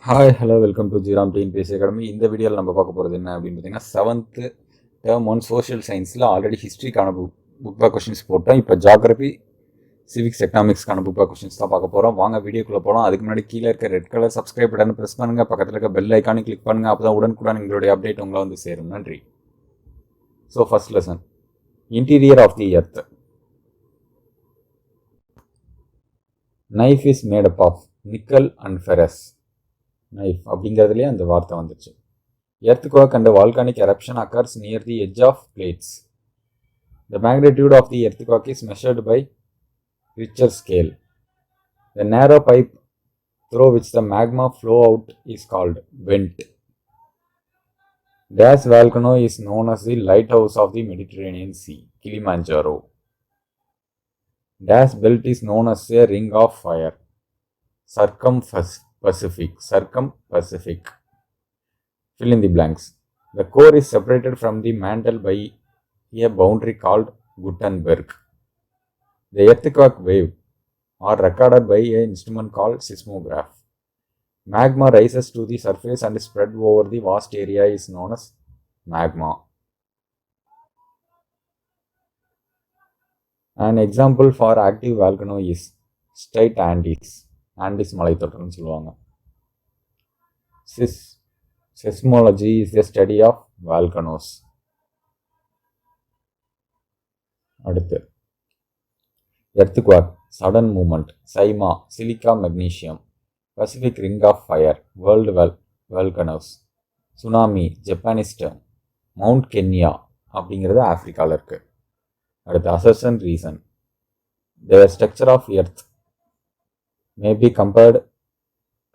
Hi hello welcome to Jeeram TNPSC academy. இந்த வீடியோவில் நம்ம பார்க்க போகிறது என்ன அப்படின்னு பார்த்தீங்கன்னா, 7th டேர்ம் ஒன் சோஷியல் சயின்ஸில் ஆல்ரெடி ஹிஸ்ட்ரிக்கான புக் பேக் கொஷின்ஸ் போட்டோம். இப்போ ஜாகிரபி, சிவிக்ஸ், எக்கனாமிக்ஸ்க்கான புக் பேக் கொஷின்ஸ் தான் பார்க்க போகிறோம். வாங்க வீடியோக்குள்ளே போகலாம். அதுக்கு முன்னாடி கீழே இருக்க ரெட் கலர் சப்ஸ்கிரைப் பட்டனை ப்ரெஸ் பண்ணுங்கள், பக்கத்தில் இருக்க பெல் ஐக்கானே கிளிக் பண்ணுங்கள். அப்போ தான் உடனுக்குடன் எங்களுடைய அப்டேட் உங்களை வந்து சேரும். நன்றி. So first lesson, interior of the earth. Knife is made up of nickel and ferrous. Knife அப்படிங்கிறதுலே அந்த வார்த்தை வந்துச்சு. Earthquake and volcanic eruption occurs near the edge of plates. The magnitude of the earthquake is measured by Richter scale. The narrow pipe through which the magma flow out is called vent. Dash volcano is known as the lighthouse of the Mediterranean Sea, Kilimanjaro. Dash belt is known as a ring of fire, Circum-Pacific. Fill in the blanks. The core is separated from the mantle by a boundary called Gutenberg. The earthquake wave are recorded by an instrument called seismograph. Magma rises to the surface and spread over the vast area is known as magma. An example for active volcano is State Andes. Andes மலைத்தொடர்னு சொல்லுவாங்க. Seismology is the study of volcanoes. அடுத்து earthquake, sudden movement, SIMA, silica magnesium, Pacific ring of fire, world volcanoes, tsunami, Japanese term, Mount Kenya அப்படிங்கிறது ஆப்பிரிக்காவில் இருக்கு. அடுத்து assertion reason, the structure of earth may be compared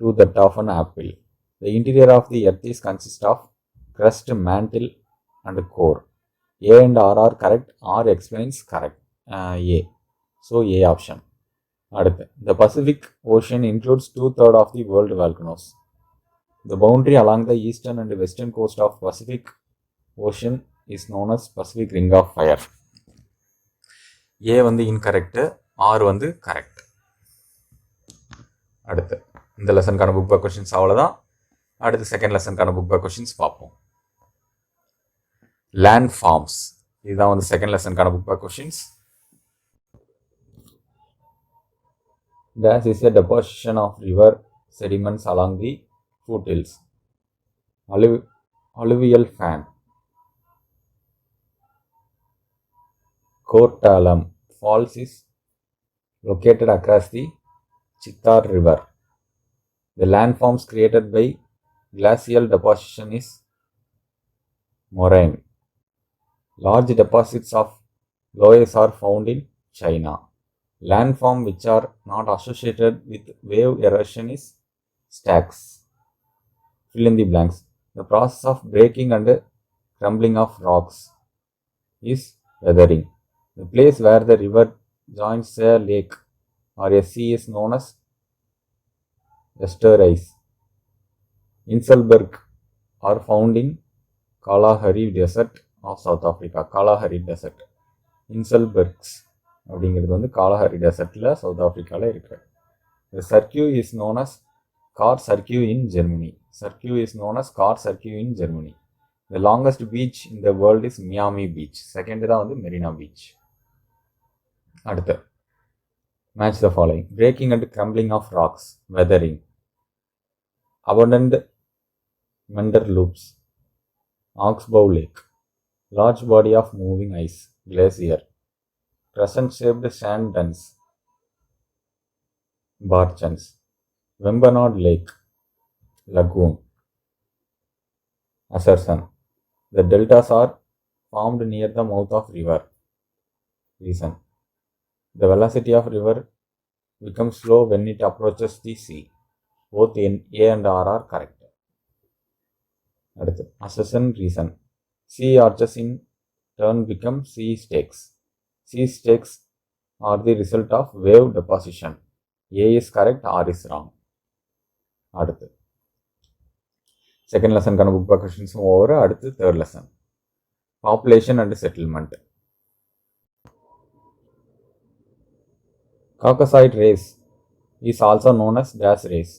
to that of an apple. The interior of the earth is consist of crust, mantle and core. A and R are correct. R explains correct. A. So A option. அடுத்து, the Pacific Ocean includes 2/3 of the world volcanoes. The boundary along the eastern and western coast of Pacific Ocean is known as Pacific Ring of Fire. A வந்து incorrect, R வந்து correct. அடுத்து, இந்த லெசனுக்கான book back questions அவ்வளோதான். அடுத்து second லெசனுக்கான book back questions பார்ப்போம். Land forms, இதுதான் வந்து செகண்ட் லெசனுக்கான book back questions. Dash is a deposition of river sediments along the foothills. Alluvial fan. Kottalam Falls is located across the Chittar River. The landforms created by glacial deposition is moraine. Large deposits of loess are found in China. Landform which are not associated with wave erosion is stacks. Fill in the blanks. The process of breaking and crumbling of rocks is weathering. The place where the river joins a lake or a sea is known as estuaries. Inselberg are found in Kalahari Desert of South Africa. Kalahari Desert. Inselbergs அப்படிங்கிறது வந்து காலஹரி டெசர்ட்டில் south ஆஃப்ரிக்காவில் இருக்கு. The cirque is known as Car Cirque in Germany. Cirque is known as Car Cirque in Germany. The longest beach in the world is Miami Beach. Second தான் வந்து Marina beach. அடுத்து, match the following. Breaking and crumbling of rocks, weathering. Abundant Mender loops, Oxbow Lake. Large body of moving ice, glacier. Crescent-shaped sand dunes, Barchans. Wembanod Lake, lagoon. Assertion, the deltas are formed near the mouth of river. Reason, the velocity of river becomes slow when it approaches the sea. Both A and R are correct. அடுத்து, assertion reason, sea arches in turn become sea stakes. Sea stakes are the result of wave deposition. A is correct, R is wrong. அடுத்து, second லெசனுக்கான book back கொஸ்டின்ஸும் over. அடுத்து third lesson, population and settlement. Caucasoid race is also known as dash race,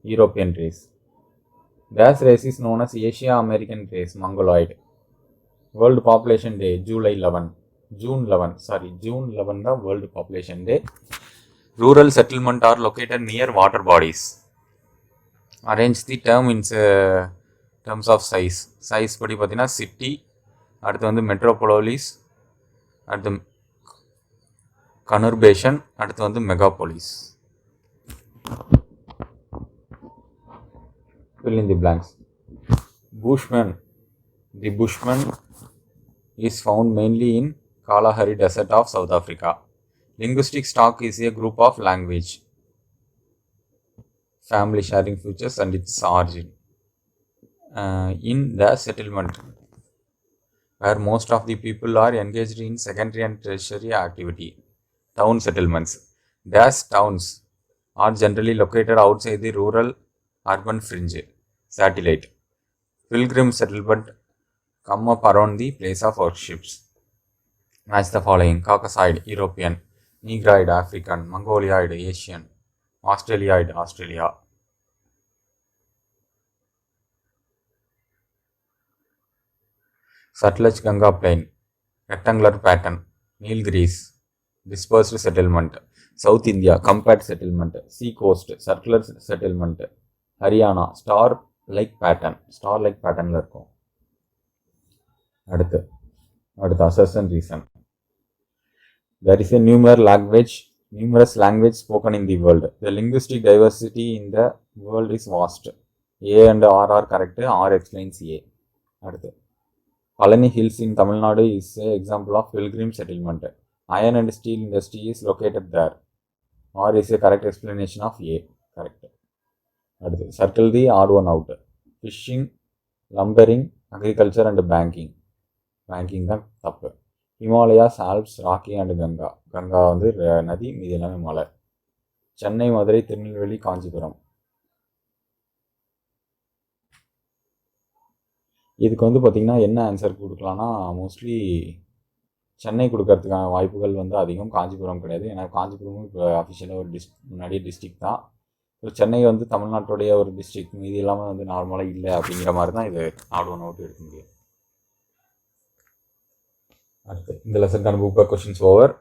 European race. Dash race is known as Asia American race, Mongoloid. World Population Day, June 11 the World Population Day. Rural settlement are located near water bodies. Arrange the term in terms of size. Size படி பார்த்தீங்கன்னா city, அடுத்து வந்து Metropolis, அடுத்து கனுர்பேஷன், அடுத்து வந்து மெகாபோலிஸ். Fill in the blanks. Bushman. The Bushman is found mainly in Kalahari Desert of South Africa. Linguistic stock is a group of language, family sharing features and its origin. In the settlement, where most of the people are engaged in secondary and tertiary activity. Town settlements. Dash towns are generally located outside the rural urban fringe. Satellite. Pilgrim settlement come up around the place of worships. Match the following: Caucasoid, European; Negroid, African; Mongoloid, Asian; Australioid, Australia. Sutlej Ganga Plain, rectangular pattern. Nilgiris, dispersed settlement. South India, compact settlement. Sea coast, circular settlement. Haryana, star like pattern இருக்கும். அடுத்து assess and reason. There is a numerous language spoken in the world. The linguistic diversity in the world is vast. A and R are correct. R explains A. அடுத்து Palani Hills in Tamil Nadu is an example of pilgrim settlement. Iron and steel industry is located there. R is a correct explanation of A. Correct. அடுத்து circle the odd one out. Fishing, lumbering, agriculture and banking. Banking தான் தப்பு. Himalayas, Alps, Rocky and Ganga. Ganga வந்து நதி, மீது எல்லாமே மலை. சென்னை, மதுரை, திருநெல்வேலி, காஞ்சிபுரம். இதுக்கு வந்து பார்த்திங்கன்னா என்ன ஆன்சர் கொடுக்கலான்னா, மோஸ்ட்லி சென்னை கொடுக்கறதுக்கான வாய்ப்புகள் வந்து அதிகம், காஞ்சிபுரம் கிடையாது. ஏன்னா காஞ்சிபுரமும் இப்போ அஃபிஷியலாக ஒரு முன்னாடியே டிஸ்ட்ரிக்ட் தான். ஸோ சென்னை வந்து தமிழ்நாட்டுடைய ஒரு டிஸ்ட்ரிக்ட், மீதி இல்லாமல் வந்து நார்மலாக இல்லை அப்படிங்கிற மாதிரி தான் இது ஆட் ஒன் அவுட் எடுக்க முடியும். அடுத்து இந்த லெசனுக்கான புக் பேக் கொஸ்டின்ஸ் ஓவர்.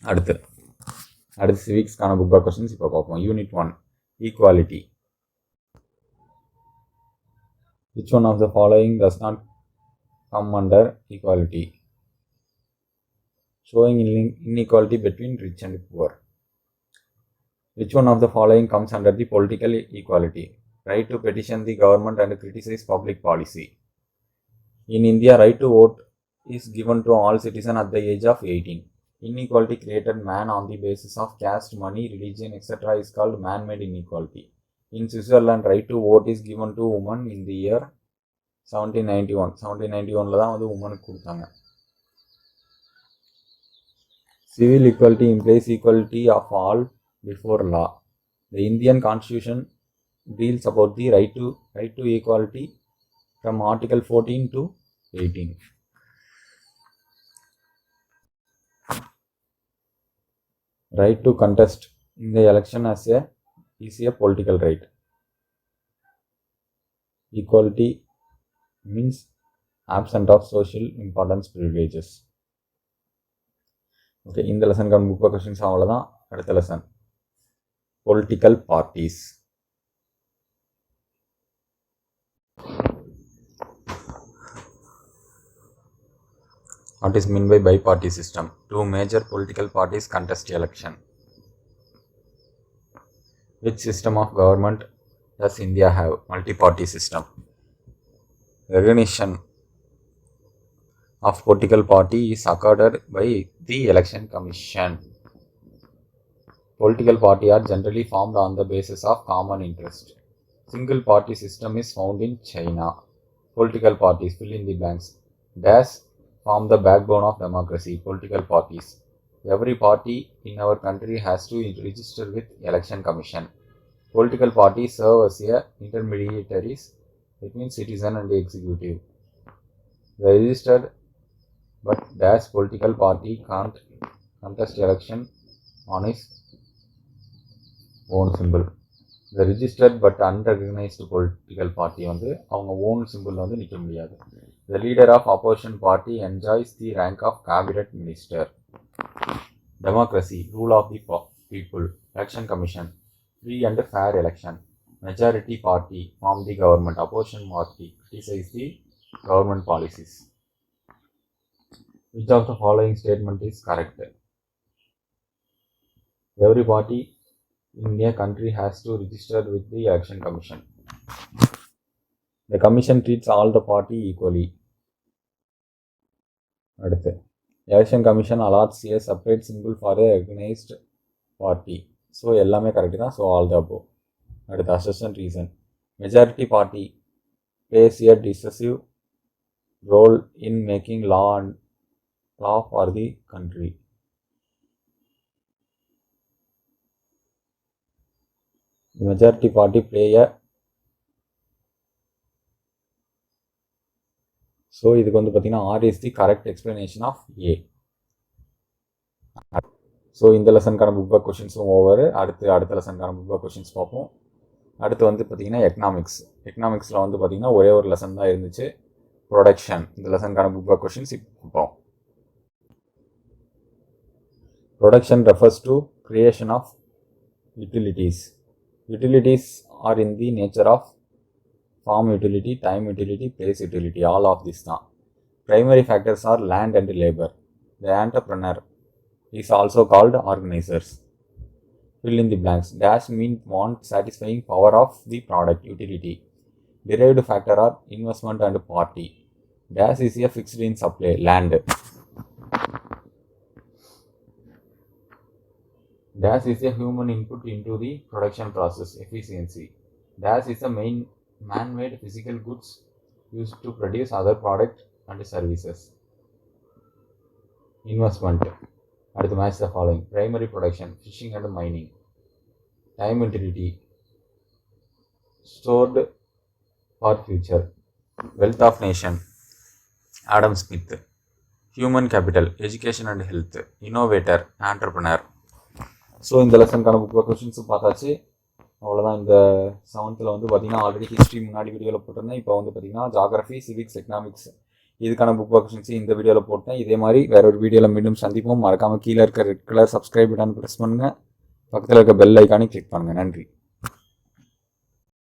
அடுத்து சிவிக்ஸ்க்கான புக் பேக் கொஸ்டின்ஸ் இப்போ பார்ப்போம். Unit 1, equality. Which one of the following does not come under equality? Showing inequality between rich and poor. Which one of the following comes under the political equality? Right to petition the government and criticize public policy. In India, right to vote is given to all citizens at the age of 18. Inequality created man on the basis of caste, money, religion, etc. is called man-made inequality. In Switzerland, right to vote is given to women in the year 1791. 1791 தான் வந்து உமனுக்கு கொடுத்தாங்க. Civil equality implies equality of all before law. The Indian Constitution deals about the right to equality from Article 14 to 18. Right to contest in the election is a political right. Equality means absent of social importance privileges. Okay, இந்த லெசனுக்கான book questions அவ்வளோதான். அடுத்த lesson political parties. What is meant by bi-party system? Two major political parties contest election. Which system of government does India have? Multi-party system. Recognition of political party is accorded by the election commission. Political party are generally formed on the basis of common interest. Single party system is found in China. Political parties, fill in the blanks. Dash form the backbone of democracy. Political parties. Every party in our country has to register with election commission. Political parties serve as intermediaries between citizen and the executive. The registered but dash political party can't contest election on its own symbol. இந்த registered but unrecognised political party வந்து அவங்க own simple வந்து நிற்க முடியாது. The leader of opposition party enjoys the rank of cabinet minister. Democracy, rule of the people. Election commission, free and fair election. Majority party form the government. Opposition party criticize the government policies. Which of the following statement is correct? Every party in a country has to register with the election commission. The commission treats all the party equally. அடுத்து election commission allots a separate symbol for a recognized party. So எல்லாமே correct தான். So all the above. அடுத்து assistant reason. Majority party plays a decisive role in making law for the country. The majority party play a so இதுக்கு வந்து பார்த்தீங்கன்னா R is the correct explanation of A. So இந்த லெசனுக்கான book back கொஷின்ஸும் over. அடுத்த லெசனுக்கான book back questions பார்ப்போம். அடுத்து வந்து பார்த்தீங்கன்னா எக்கனாமிக்ஸில் வந்து பார்த்தீங்கன்னா ஒரே ஒரு லெசன் தான் இருந்துச்சு, ப்ரொடக்ஷன். இந்த லெசனுக்கான புக் பேக் கொஷின்ஸ் இப்போ production refers to creation of utilities. Utilities are in the nature of farm utility, time utility, place utility, all of this தான். Primary factors are land and labor. The entrepreneur is also called organizers. Fill in the blanks. Dash mean want satisfying power of the product, utility. Derived factor are investment and party. Dash is a fixed in supply, land. Dash is a human input into the production process, efficiency. Dash is a man-made physical goods used to produce other products and services. Investment. At the match the following: primary production, fishing and mining. Time utility, stored for future. Wealth of nation, Adam Smith. Human capital, education and health. Innovator, entrepreneur. So இந்த லெசனுக்கான book கொஷின்ஸும் பார்த்தாச்சு. அவ்வளோதான். இந்த 7th வந்து பார்த்திங்கன்னா already history முன்னாடி வீடியோவில் போட்டிருந்தேன். இப்போ வந்து பார்த்திங்கன்னா ஜாகிரஃபி, சிவிக்ஸ், எக்கனாமிக்ஸ் இதுக்கான புக் கொஷின்ஸ் இந்த வீடியோவில் போட்டேன். இதே மாதிரி வேற ஒரு வீடியோவில் மீண்டும் சந்திப்போம். மறக்காமல் கீழே இருக்க red colour subscribe button press பண்ணுங்கள். பக்கத்தில் இருக்க பெல் ஐக்கானே கிளிக் பண்ணுங்கள். நன்றி.